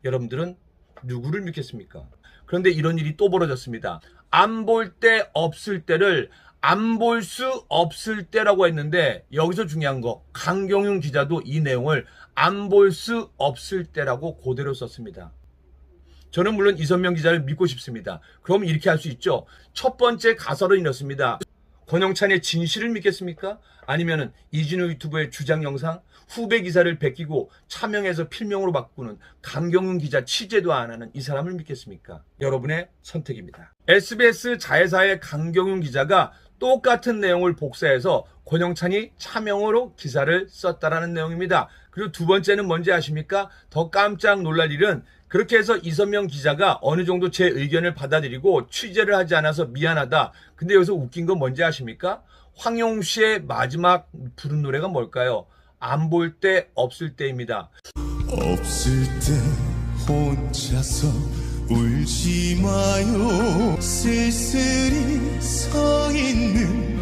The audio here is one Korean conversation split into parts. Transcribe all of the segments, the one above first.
여러분들은 누구를 믿겠습니까? 그런데 이런 일이 또 벌어졌습니다. 안 볼 때 없을 때를 안 볼 수 없을 때라고 했는데, 여기서 중요한 거, 강경윤 기자도 이 내용을 안 볼 수 없을 때라고 그대로 썼습니다. 저는 물론 이선명 기자를 믿고 싶습니다. 그럼 이렇게 할 수 있죠. 첫 번째 가설은 이렇습니다. 권영찬의 진실을 믿겠습니까? 아니면 이진우 유튜브의 주장 영상, 후배 기사를 베끼고 차명해서 필명으로 바꾸는 강경윤 기자 취재도 안 하는 이 사람을 믿겠습니까? 여러분의 선택입니다. SBS 자회사의 강경윤 기자가 똑같은 내용을 복사해서 권영찬이 차명으로 기사를 썼다라는 내용입니다. 그리고 두 번째는 뭔지 아십니까? 더 깜짝 놀랄 일은, 그렇게 해서 이선명 기자가 어느 정도 제 의견을 받아들이고 취재를 하지 않아서 미안하다. 근데 여기서 웃긴 건 뭔지 아십니까? 황용시의 마지막 부른 노래가 뭘까요? 안 볼 때 없을 때입니다. 없을 때 혼자서 울지 마요. 쓸쓸히 서 있는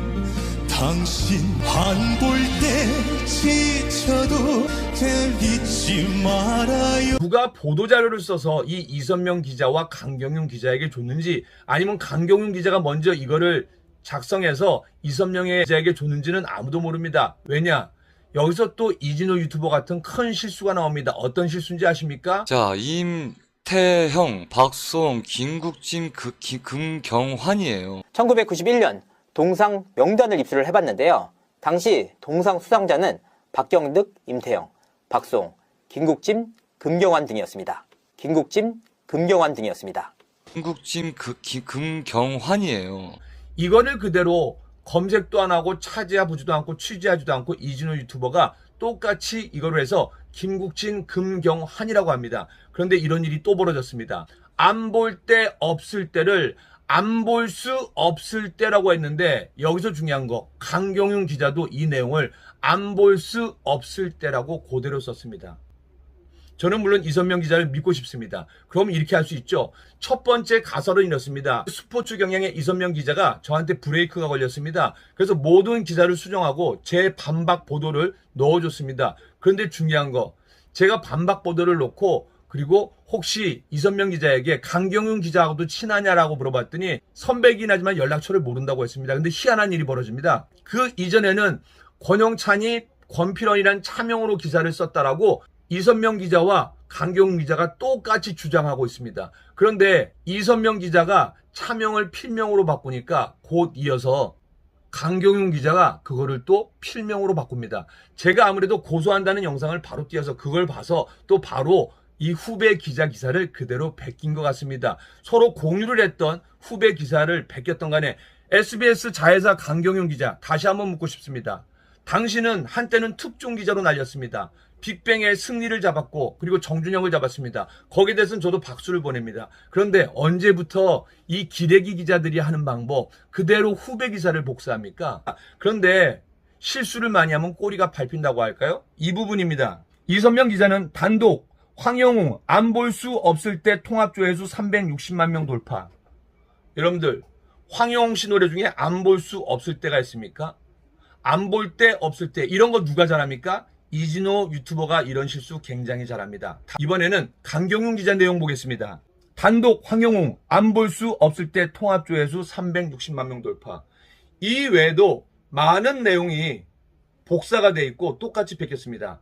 당신, 안 볼 때 지쳐도 들리지 말아요. 누가 보도자료를 써서 이 이선명 기자와 강경윤 기자에게 줬는지, 아니면 강경윤 기자가 먼저 이거를 작성해서 이선명 기자에게 줬는지는 아무도 모릅니다. 왜냐? 여기서 또 이진우 유튜버 같은 큰 실수가 나옵니다. 어떤 실수인지 아십니까? 자, 임태형, 박송, 김국진, 금경환이에요. 1991년 동상 명단을 입수를 해봤는데요. 당시 동상 수상자는 박경득, 임태형, 박송, 김국진, 금경환 등이었습니다. 김국진, 금경환 등이었습니다. 김국진, 금경환이에요. 이거를 그대로 검색도 안 하고 찾아보지도 않고 취재하지도 않고 이진우 유튜버가 똑같이 이걸 해서 김국진, 금경환이라고 합니다. 그런데 이런 일이 또 벌어졌습니다. 안 볼 때 없을 때를 안 볼 수 없을 때라고 했는데, 여기서 중요한 거, 강경윤 기자도 이 내용을 안 볼 수 없을 때라고 그대로 썼습니다. 저는 물론 이선명 기자를 믿고 싶습니다. 그럼 이렇게 할 수 있죠. 첫 번째 가설은 이렇습니다. 스포츠 경향의 이선명 기자가 저한테 브레이크가 걸렸습니다. 그래서 모든 기자를 수정하고 제 반박 보도를 넣어줬습니다. 그런데 중요한 거, 제가 반박 보도를 넣고 그리고 혹시 이선명 기자에게 강경윤 기자하고도 친하냐라고 물어봤더니 선배긴 하지만 연락처를 모른다고 했습니다. 근데 희한한 일이 벌어집니다. 그 이전에는 권영찬이 권필원이란 차명으로 기사를 썼다라고 이선명 기자와 강경윤 기자가 똑같이 주장하고 있습니다. 그런데 이선명 기자가 차명을 필명으로 바꾸니까 곧 이어서 강경윤 기자가 그거를 또 필명으로 바꿉니다. 제가 아무래도 고소한다는 영상을 바로 띄어서 그걸 봐서 또 바로 이 후배 기자 기사를 그대로 베낀 것 같습니다. 서로 공유를 했던 후배 기사를 베꼈던 간에 SBS 자회사 강경윤 기자, 다시 한번 묻고 싶습니다. 당신은 한때는 특종 기자로 날렸습니다. 빅뱅의 승리를 잡았고 그리고 정준영을 잡았습니다. 거기에 대해서는 저도 박수를 보냅니다. 그런데 언제부터 이 기레기 기자들이 하는 방법 그대로 후배 기사를 복사합니까? 그런데 실수를 많이 하면 꼬리가 밟힌다고 할까요? 이 부분입니다. 이선명 기자는 단독 황영웅 안 볼 수 없을 때 통합 조회수 360만 명 돌파. 여러분들, 황영웅 씨 노래 중에 안 볼 수 없을 때가 있습니까? 안 볼 때 없을 때 이런 거 누가 잘합니까? 이진호 유튜버가 이런 실수 굉장히 잘합니다. 이번에는 강경윤 기자 내용 보겠습니다. 단독 황영웅 안 볼 수 없을 때 통합 조회수 360만 명 돌파. 이 외에도 많은 내용이 복사가 돼 있고 똑같이 베꼈습니다.